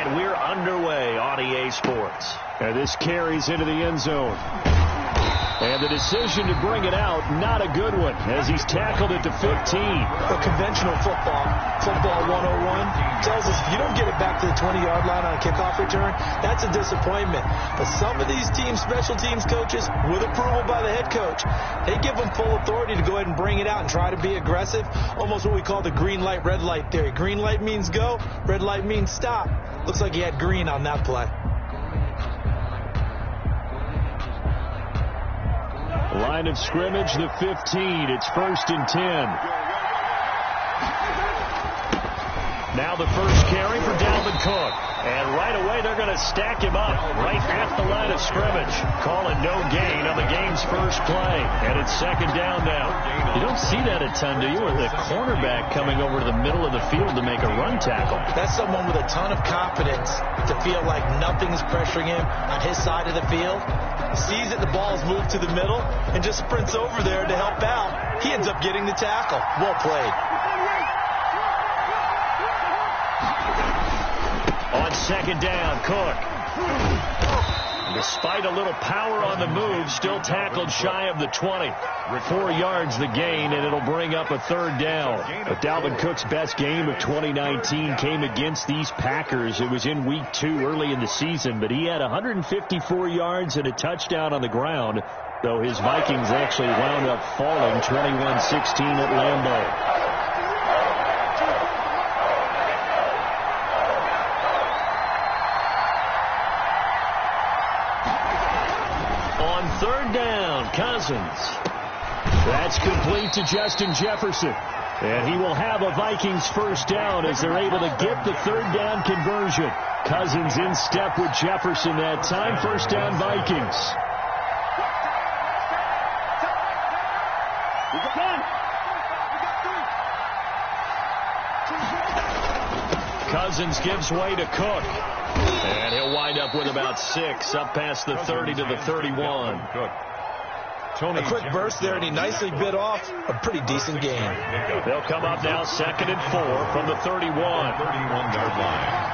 And we're underway on EA Sports. And this carries into the end zone. And the decision to bring it out, not a good one, as he's tackled it to 15. The conventional football 101, tells us if you don't get it back to the 20-yard line on a kickoff return, that's a disappointment. But some of these teams, special teams coaches, with approval by the head coach, they give them full authority to go ahead and bring it out and try to be aggressive, almost what we call the green light, red light theory. Green light means go, red light means stop. Looks like he had green on that play. Line of scrimmage, the 15. It's 1st and 10. Now the first carry for Dalvin Cook. And right away they're going to stack him up right at the line of scrimmage. Calling no gain on the game's first play. And it's 2nd down now. You don't see that a ton, do you? With the cornerback coming over to the middle of the field to make a run tackle. That's someone with a ton of confidence to feel like nothing's pressuring him on his side of the field. Sees that the ball is moved to the middle and just sprints over there to help out. He ends up getting the tackle. Well played. On 2nd down, Cook. Despite a little power on the move, still tackled shy of the 20. 4 yards the gain, and it'll bring up a 3rd down. But Dalvin Cook's best game of 2019 came against these Packers. It was in Week 2 early in the season, but he had 154 yards and a touchdown on the ground, though his Vikings actually wound up falling 21-16 at Lambeau. Cousins. That's complete to Justin Jefferson. And he will have a Vikings first down as they're able to get the 3rd down conversion. Cousins in step with Jefferson that time. First down Vikings. Cousins gives way to Cook. And he'll wind up with about 6 up past the 30 to the 31. A quick burst there, and he nicely bit off a pretty decent gain. They'll come up now 2nd and 4 from the 31. 31-yard line.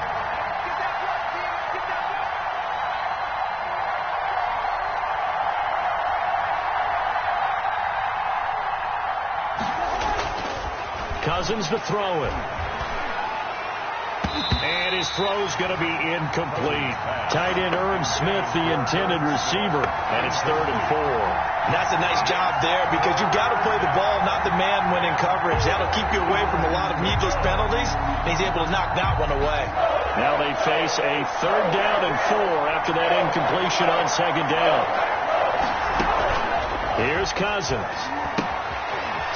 Cousins to throw it. And his throw's going to be incomplete. Tight end Irv Smith, the intended receiver, and it's 3rd and 4. And that's a nice job there because you've got to play the ball, not the man when in coverage. That'll keep you away from a lot of needless penalties, and he's able to knock that one away. Now they face a 3rd down and 4 after that incompletion on 2nd down. Here's Cousins.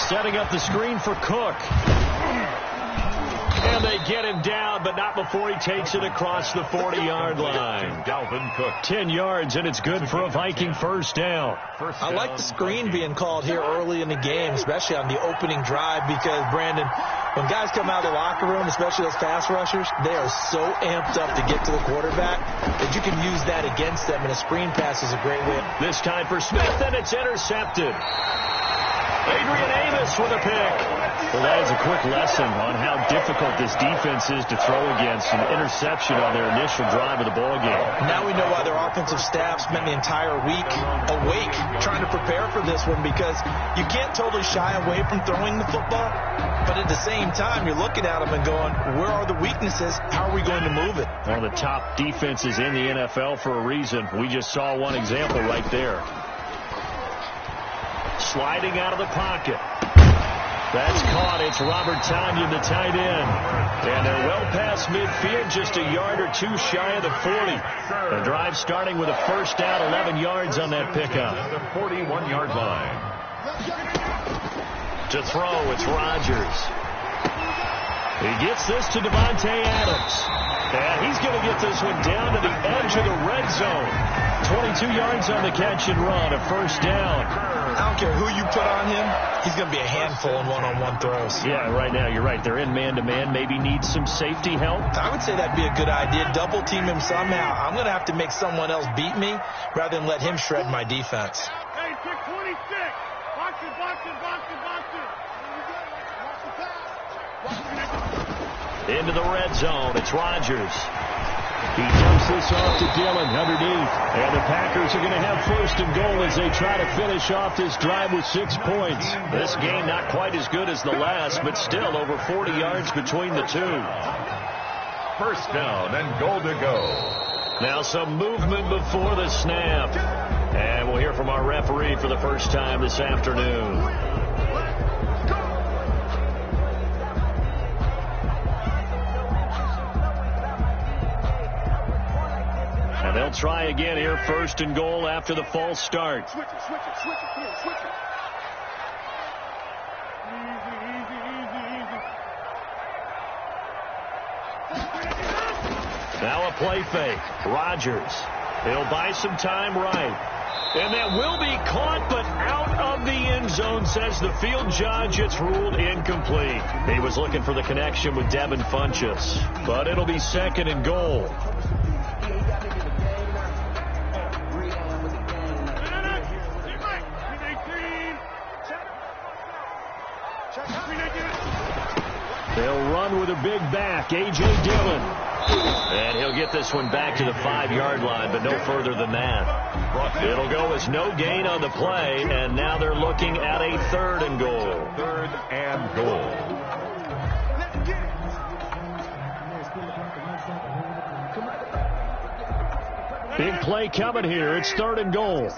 Setting up the screen for Cook. And they get him down, but not before he takes it across the 40-yard line. Dalvin Cook. 10 yards, and it's good for a Viking first down. I like the screen being called here early in the game, especially on the opening drive, because, Brandon, when guys come out of the locker room, especially those pass rushers, they are so amped up to get to the quarterback that you can use that against them, and a screen pass is a great way. This time for Smith, and it's intercepted. Adrian Amos with a pick. Well, that is a quick lesson on how difficult this defense is to throw against. An interception on their initial drive of the ballgame. Now we know why their offensive staff spent the entire week awake trying to prepare for this one, because you can't totally shy away from throwing the football, but at the same time you're looking at them and going, where are the weaknesses? How are we going to move it? One of the top defenses in the NFL for a reason. We just saw one example right there. Sliding out of the pocket. That's caught. It's Robert Tonyan, the tight end. And they're well past midfield, just a yard or two shy of the 40. The drive starting with a first down, 11 yards on that pickup. The 41-yard line. To throw, it's Rodgers. He gets this to Devontae Adams. And he's going to get this one down to the edge of the red zone. 22 yards on the catch and run, a first down. I don't care who you put on him, he's going to be a handful in one-on-one throws. Yeah, right now, you're right. They're in man-to-man. Maybe needs some safety help. I would say that'd be a good idea. Double team him somehow. I'm going to have to make someone else beat me rather than let him shred my defense. Hey, 626. Box it, box it, box it, box it. Into the red zone. It's Rodgers. He dumps this off to Dillon underneath. And the Packers are going to have first and goal as they try to finish off this drive with 6 points. This game not quite as good as the last, but still over 40 yards between the two. First down and goal to go. Now some movement before the snap. And we'll hear from our referee for the first time this afternoon. And they'll try again here, first and goal after the false start. Switch it, come on, switch it. Now a play fake. Rodgers. He'll buy some time right. And that will be caught, but out of the end zone, says the field judge. It's ruled incomplete. He was looking for the connection with Devin Funchess. But it'll be second and goal. They'll run with a big back, A.J. Dillon. And he'll get this one back to the 5-yard line, but no further than that. It'll go as no gain on the play, and now they're looking at a third and goal. Third and goal. Big play coming here. It's third and goal.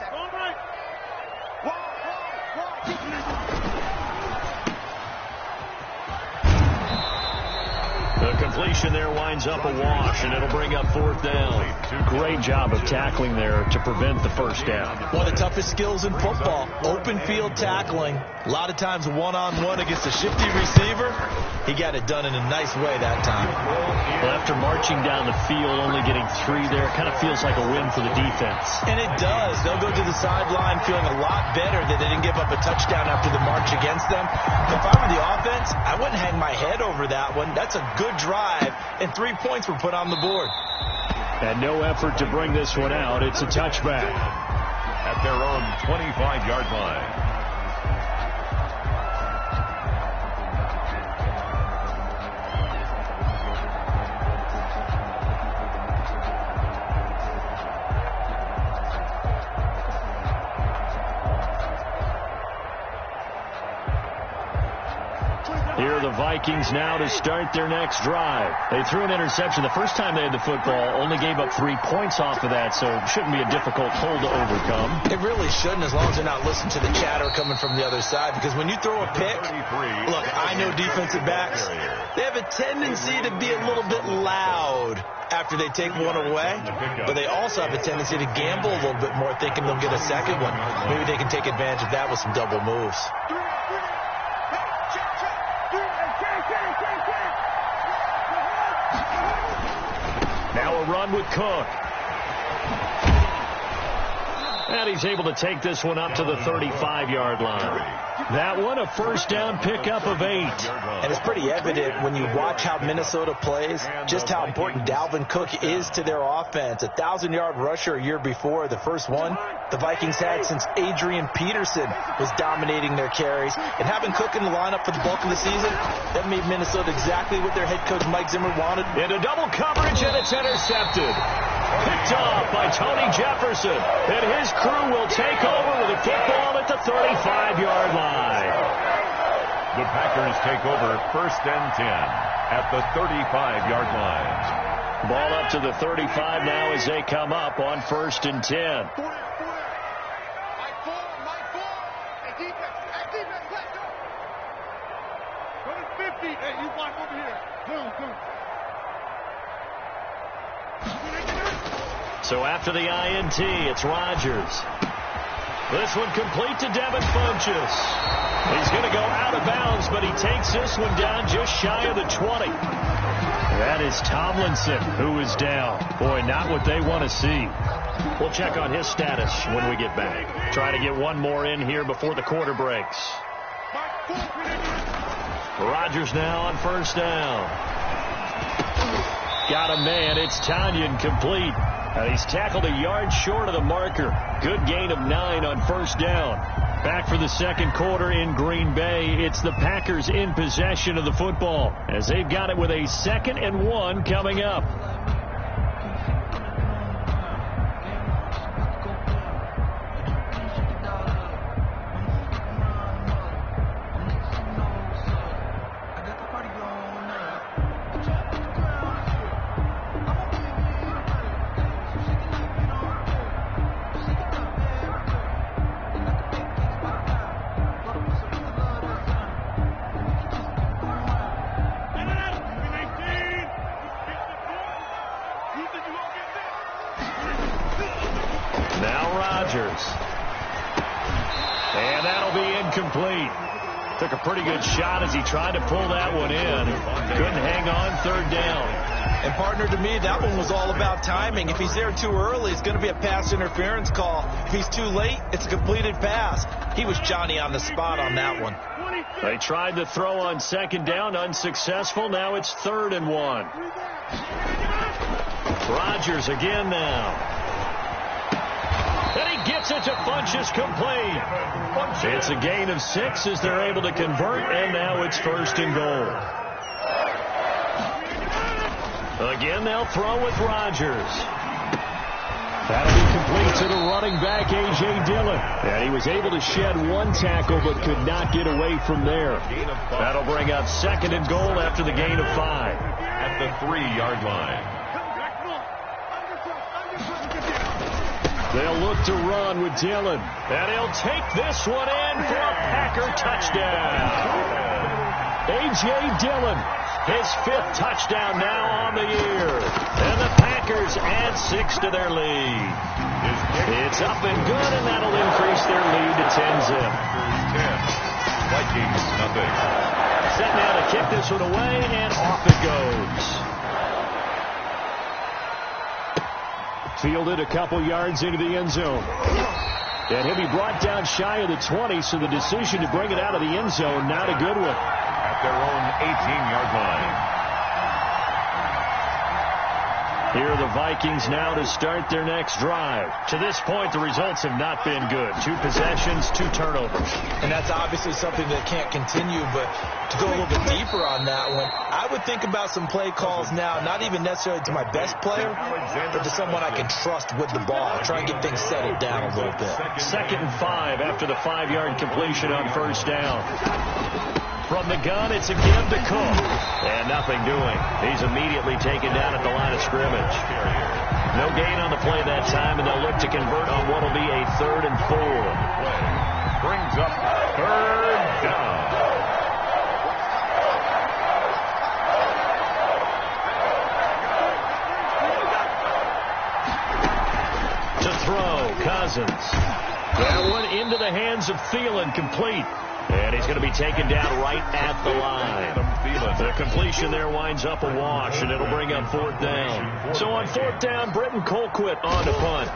The completion there winds up a wash, and it'll bring up fourth down. Great job of tackling there to prevent the first down. One of the toughest skills in football, open field tackling. A lot of times one-on-one against a shifty receiver. He got it done in a nice way that time. Well, after marching down the field, only getting 3 there, kind of feels like a win for the defense. And it does. They'll go to the sideline feeling a lot better that they didn't give up a touchdown after the march against them. If I were the offense, I wouldn't hang my head over that one. That's a good drive, and 3 points were put on the board. And no effort to bring this one out. It's a touchback. At their own 25-yard line. Here are the Vikings now to start their next drive. They threw an interception the first time they had the football, only gave up 3 points off of that, so it shouldn't be a difficult hole to overcome. It really shouldn't, as long as they're not listening to the chatter coming from the other side, because when you throw a pick, look, I know defensive backs, they have a tendency to be a little bit loud after they take one away, but they also have a tendency to gamble a little bit more, thinking they'll get a second one. Maybe they can take advantage of that with some double moves. Now a run with Cook. And he's able to take this one up to the 35-yard line. That one, a first down pickup of 8. And it's pretty evident when you watch how Minnesota plays, just how important Dalvin Cook is to their offense. A 1,000-yard rusher a year before, the first one the Vikings had since Adrian Peterson was dominating their carries. And having Cook in the lineup for the bulk of the season, that made Minnesota exactly what their head coach Mike Zimmer wanted. Into double coverage, and it's intercepted. Picked off by Tony Jefferson. And his crew will take over with the football at the 35-yard line. The Packers take over first and 10 at the 35-yard line. Ball up to the 35 now as they come up on first and 10. So after the INT, it's Rodgers. This one complete to Devin Funchess. He's going to go out of bounds, but he takes this one down just shy of the 20. That is Tomlinson, who is down. Boy, not what they want to see. We'll check on his status when we get back. Try to get one more in here before the quarter breaks. Rodgers now on first down. Got a man. It's Tanyan complete. And he's tackled a yard short of the marker. Good gain of 9 on first down. Back for the second quarter in Green Bay. It's the Packers in possession of the football as they've got it with a 2nd and 1 coming up. Now Rodgers. And that'll be incomplete. Took a pretty good shot as he tried to pull that one in. Couldn't hang on, third down. And partner, to me, that one was all about timing. If he's there too early, it's going to be a pass interference call. If he's too late, it's a completed pass. He was Johnny on the spot on that one. They tried to throw on second down, unsuccessful. Now it's 3rd and 1. Rodgers again now. And he gets it to Funchess complete. It's a gain of 6 as they're able to convert, and now it's 1st and goal. Again, they'll throw with Rodgers. That'll be complete to the running back, A.J. Dillon. And he was able to shed one tackle but could not get away from there. That'll bring up 2nd and goal after the gain of 5. At the 3-yard line. They'll look to run with Dillon. And he'll take this one in for a Packer touchdown. A.J. Dillon, his 5th touchdown now on the year. And the Packers add 6 to their lead. It's up and good, and that'll increase their lead to 10-zip. 10. Vikings, nothing. Set now to kick this one away, and off it goes. Fielded a couple yards into the end zone. And he'll be brought down shy of the 20, so the decision to bring it out of the end zone, not a good one. At their own 18-yard line. Here are the Vikings now to start their next drive. To this point, the results have not been good. 2 possessions, 2 turnovers. And that's obviously something that can't continue, but to go a little bit deeper on that one, I would think about some play calls now, not even necessarily to my best player, but to someone I can trust with the ball. Try and get things settled down a little bit. 2nd and 5 after the 5-yard completion on 1st down. From the gun, it's a give to Cook. And nothing doing. He's immediately taken down at the line of scrimmage. No gain on the play that time, and they'll look to convert on what will be a 3rd and 4. Brings up 3rd down. To throw, Cousins. That one into the hands of Thielen, complete. And he's going to be taken down right at the line. The completion there winds up a wash, and it'll bring up 4th down. So on 4th down, Britton Colquitt on to punt.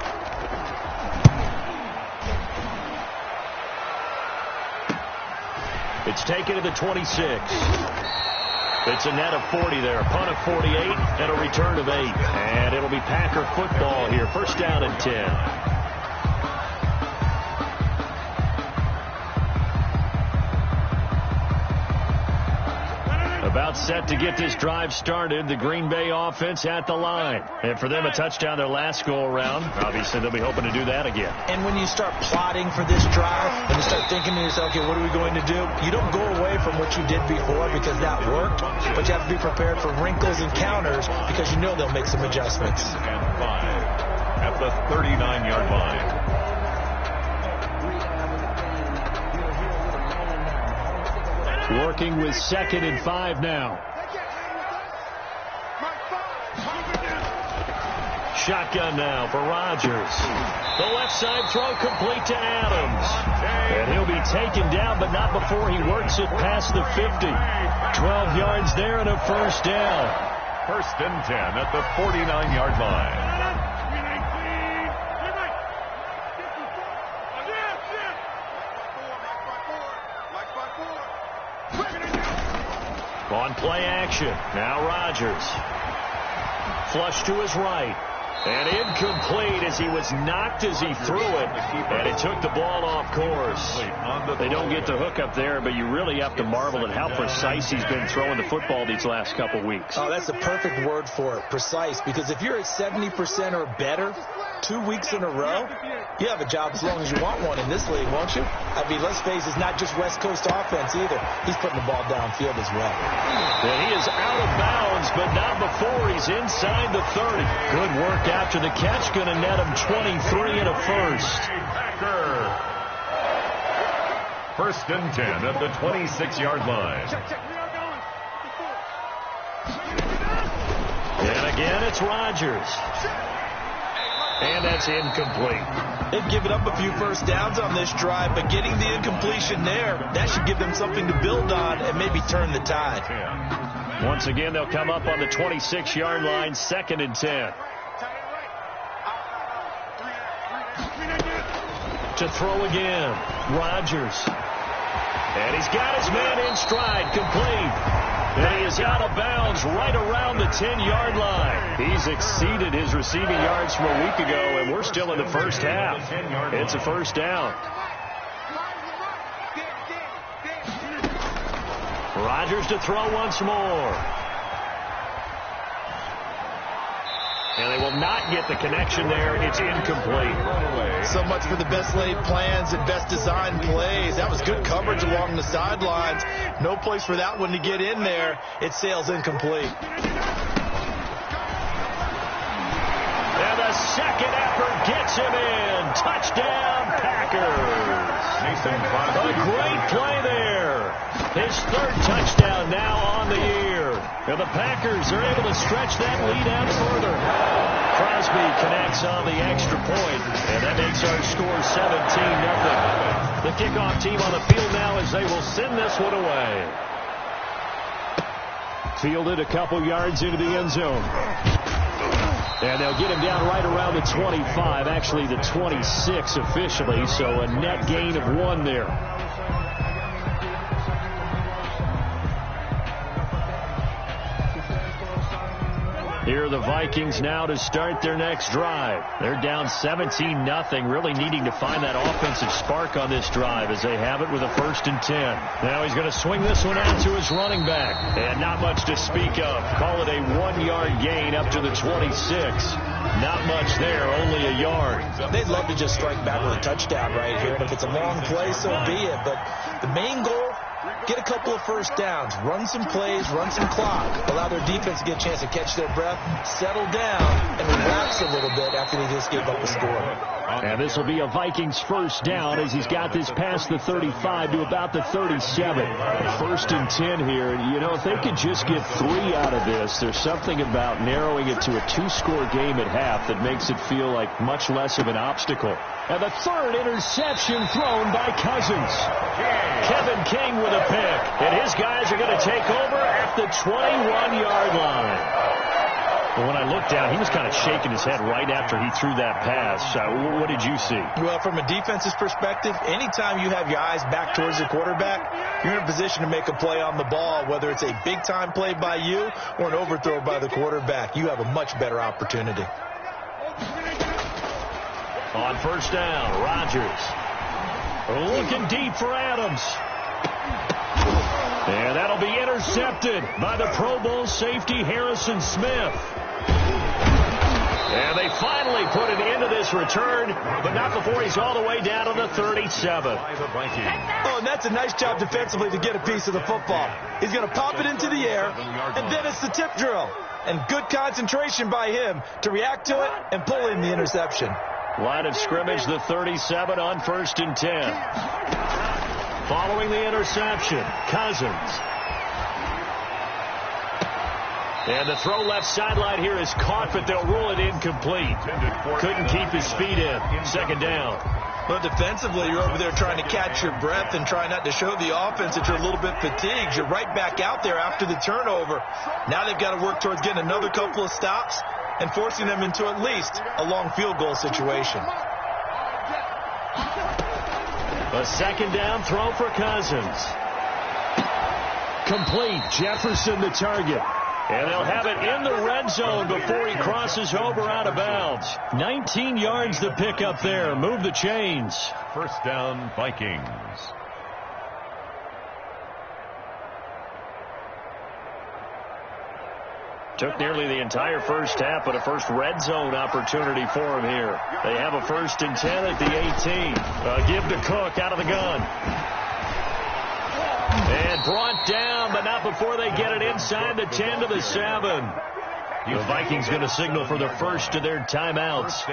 It's taken to the 26. It's a net of 40 there. A punt of 48 and a return of 8. And it'll be Packer football here. 1st down and 10. About set to get this drive started. The Green Bay offense at the line. And for them, a touchdown their last go-around. Obviously, they'll be hoping to do that again. And when you start plotting for this drive, and you start thinking to yourself, okay, what are we going to do? You don't go away from what you did before because that worked, but you have to be prepared for wrinkles and counters because you know they'll make some adjustments. And 5 at the 39-yard line. Working with 2nd and 5 now. Shotgun now for Rodgers. The left side throw complete to Adams. And he'll be taken down, but not before he works it past the 50. 12 yards there and a 1st down. 1st and 10 at the 49-yard line. On play action. Now Rodgers. Flush to his right. And incomplete as he was knocked as he threw it. And it took the ball off course. They don't get the hook up there, but you really have to marvel at how precise he's been throwing the football these last couple weeks. Oh, that's the perfect word for it, precise. Because if you're at 70% or better 2 weeks in a row, you have a job as long as you want one in this league, won't you? I mean, let's face it, it's not just West Coast offense either. He's putting the ball downfield as well. And he is out of bounds, but not before he's inside the 30. Good work after the catch, going to net him 23 and a 1st. Packer. 1st and 10 at the 26-yard line. Yeah, And again, it's Rodgers. And that's incomplete. They've given up a few first downs on this drive, but getting the incompletion there, that should give them something to build on and maybe turn the tide. Once again, they'll come up on the 26-yard line, 2nd and 10. To throw again, Rodgers. And he's got his man in stride, complete. And he is out of bounds right around the 10-yard line. He's exceeded his receiving yards from a week ago, and we're still in the first half. It's a first down. Rodgers to throw once more. And they will not get the connection there. It's incomplete. So much for the best laid plans and best designed plays. That was good coverage along the sidelines. No place for that one to get in there. It sails incomplete. And the second effort gets him in. Touchdown, Packers. A great play there. His 3rd touchdown now on the year. And the Packers are able to stretch that lead out further. Crosby connects on the extra point, and that makes our score 17-0. The kickoff team on the field now as they will send this one away. Fielded a couple yards into the end zone. And they'll get him down right around the 25, actually the 26 officially, so a net gain of 1 there. Here are the Vikings now to start their next drive. They're down 17-0, really needing to find that offensive spark on this drive as they have it with a 1st and 10. Now he's going to swing this one out to his running back. And not much to speak of. Call it a 1-yard gain up to the 26. Not much there, only a yard. They'd love to just strike back with a touchdown right here. And if it's a long play, so be it. But the main goal, get a couple of first downs, run some plays, run some clock, allow their defense to get a chance to catch their breath, settle down, and relax a little bit after they just gave up a score. And this will be a Vikings first down as he's got this past the 35 to about the 37. 1st and 10 here. You know, if they could just get 3 out of this, there's something about narrowing it to a 2-score game at half that makes it feel like much less of an obstacle. And the 3rd interception thrown by Cousins. Kevin King with a pick. And his guys are going to take over at the 21-yard line. But when I looked down, he was kind of shaking his head right after he threw that pass. What did you see? Well, from a defense's perspective, anytime you have your eyes back towards the quarterback, you're in a position to make a play on the ball, whether it's a big-time play by you or an overthrow by the quarterback. You have a much better opportunity. On first down, Rodgers. Looking deep for Adams. And that'll be intercepted by the Pro Bowl safety Harrison Smith. And they finally put an end to this return, but not before he's all the way down to the 37. Oh, and that's a nice job defensively to get a piece of the football. He's going to pop it into the air, and then it's the tip drill. And good concentration by him to react to it and pull in the interception. Line of scrimmage, the 37 on 1st and 10. Following the interception, Cousins. And the throw left sideline here is caught, but they'll rule it incomplete. Couldn't keep his feet in. 2nd down. But defensively, you're over there trying to catch your breath and try not to show the offense that you're a little bit fatigued. You're right back out there after the turnover. Now they've got to work towards getting another couple of stops and forcing them into at least a long field goal situation. A 2nd down throw for Cousins. Complete. Jefferson the target. And they'll have it in the red zone before he crosses over out of bounds. 19 yards to pick up there. Move the chains. First down, Vikings. Took nearly the entire first half, but a first red zone opportunity for him here. They have a 1st and 10 at the 18. Give to Cook out of the gun. And brought down, but not before they get it inside the 10 to the 7. The Vikings going to signal for the first of their timeouts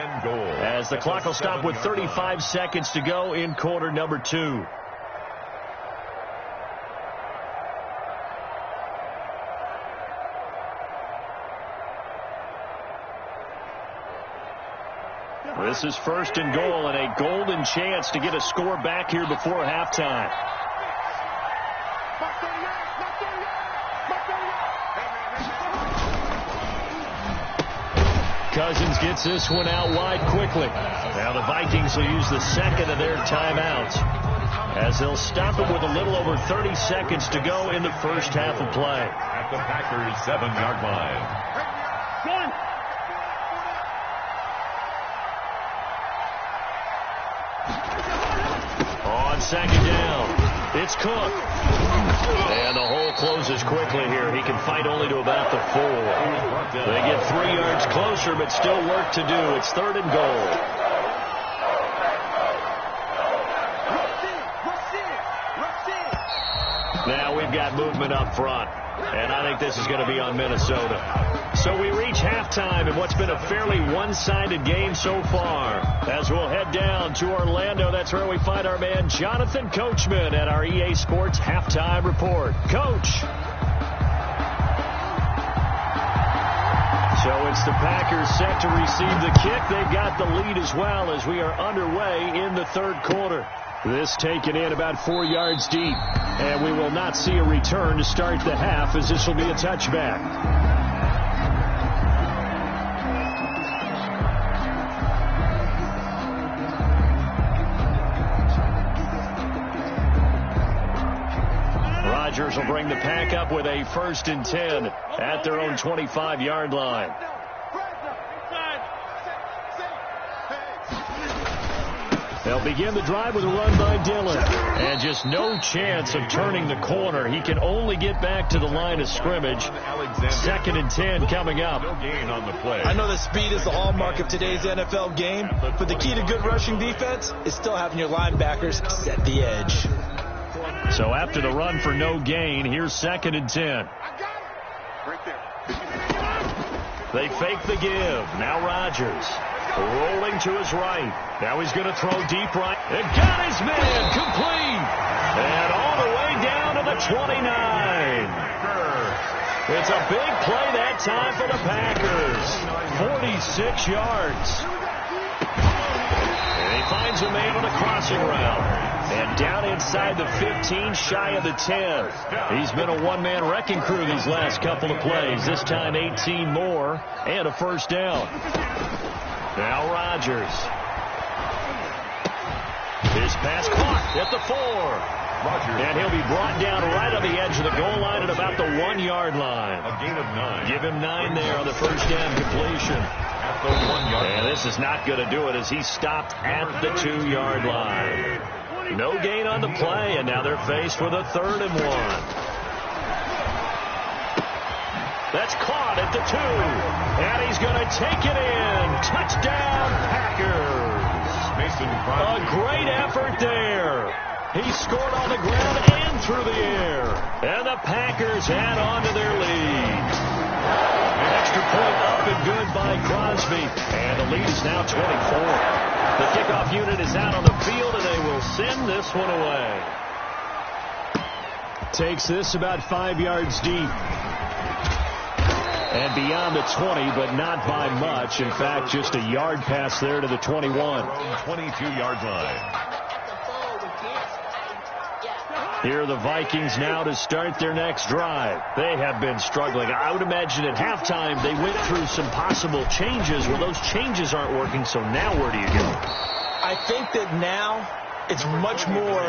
as the clock will stop with 35 seconds to go in quarter number 2. This is 1st and goal and a golden chance to get a score back here before halftime. Cousins gets this one out wide quickly. Now the Vikings will use the second of their timeouts as they'll stop it with a little over 30 seconds to go in the first half of play. At the Packers' 7-yard line. On 2nd down, it's Cook. And the hole closes quickly here. He can fight only to about the 4. They get 3 yards closer, but still work to do. It's 3rd and goal. Now we've got movement up front, and I think this is going to be on Minnesota. So we reach halftime in what's been a fairly one-sided game so far. As we'll head down to Orlando, that's where we find our man Jonathan Coachman at our EA Sports Halftime Report. Coach. So it's the Packers set to receive the kick. They've got the lead as well as we are underway in the 3rd quarter. This taken in about 4 yards deep. And we will not see a return to start the half as this will be a touchback. Rodgers will bring the pack up with a 1st and 10 at their own 25-yard line. They'll begin the drive with a run by Dillon. And just no chance of turning the corner. He can only get back to the line of scrimmage. 2nd and 10 coming up. No gain on the play. I know that speed is the hallmark of today's NFL game, but the key to good rushing defense is still having your linebackers set the edge. So after the run for no gain, here's 2nd and 10. They fake the give. Now Rodgers rolling to his right. Now he's going to throw deep right. And got his man complete. And all the way down to the 29. It's a big play that time for the Packers. 46 yards. And he finds a man on a crossing route. And down inside the 15, shy of the 10. He's been a one-man wrecking crew these last couple of plays. This time 18 more and a 1st down. Now Rodgers. His pass caught at the 4. And he'll be brought down right on the edge of the goal line at about the 1-yard line. A gain of 9. Give him 9 there on the 1st down completion. At the 1-yard line. And this is not going to do it as he stopped at the 2-yard line. No gain on the play, and now they're faced with a 3rd and 1. That's caught at the 2. And he's going to take it in. Touchdown, Packers. A great effort there. He scored on the ground and through the air. And the Packers add on to their lead. An extra point up and good by Crosby. And the lead is now 24. The kickoff unit is out on the field, and they will send this one away. Takes this about 5 yards deep. And beyond the 20, but not by much. In fact, just a yard pass there to the 21. 22-yard line. Here are the Vikings now to start their next drive. They have been struggling. I would imagine at halftime they went through some possible changes. Well, those changes aren't working, so now where do you go? I think that now it's much more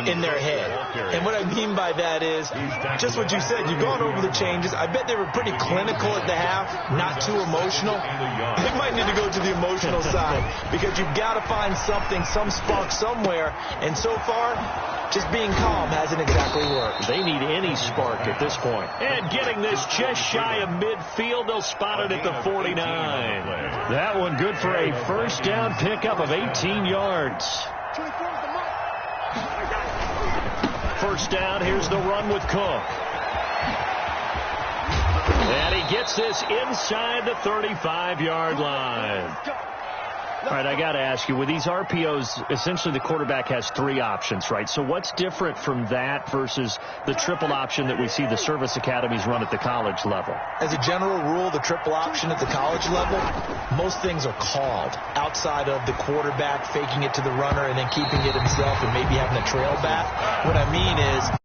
in their head. And what I mean by that is just what you said. You've gone over the changes. I bet they were pretty clinical at the half, not too emotional. They might need to go to the emotional side because you've got to find something, some spark somewhere. And so far, just being calm hasn't exactly worked. They need any spark at this point. And getting this just shy of midfield, they'll spot it at the 49. That one good for a 1st down pickup of 18 yards. 1st down, here's the run with Cook. And he gets this inside the 35-yard line. All right, I got to ask you, with these RPOs, essentially the quarterback has 3 options, right? So what's different from that versus the triple option that we see the service academies run at the college level? As a general rule, the triple option at the college level, most things are called outside of the quarterback faking it to the runner and then keeping it himself and maybe having a trail back. What I mean is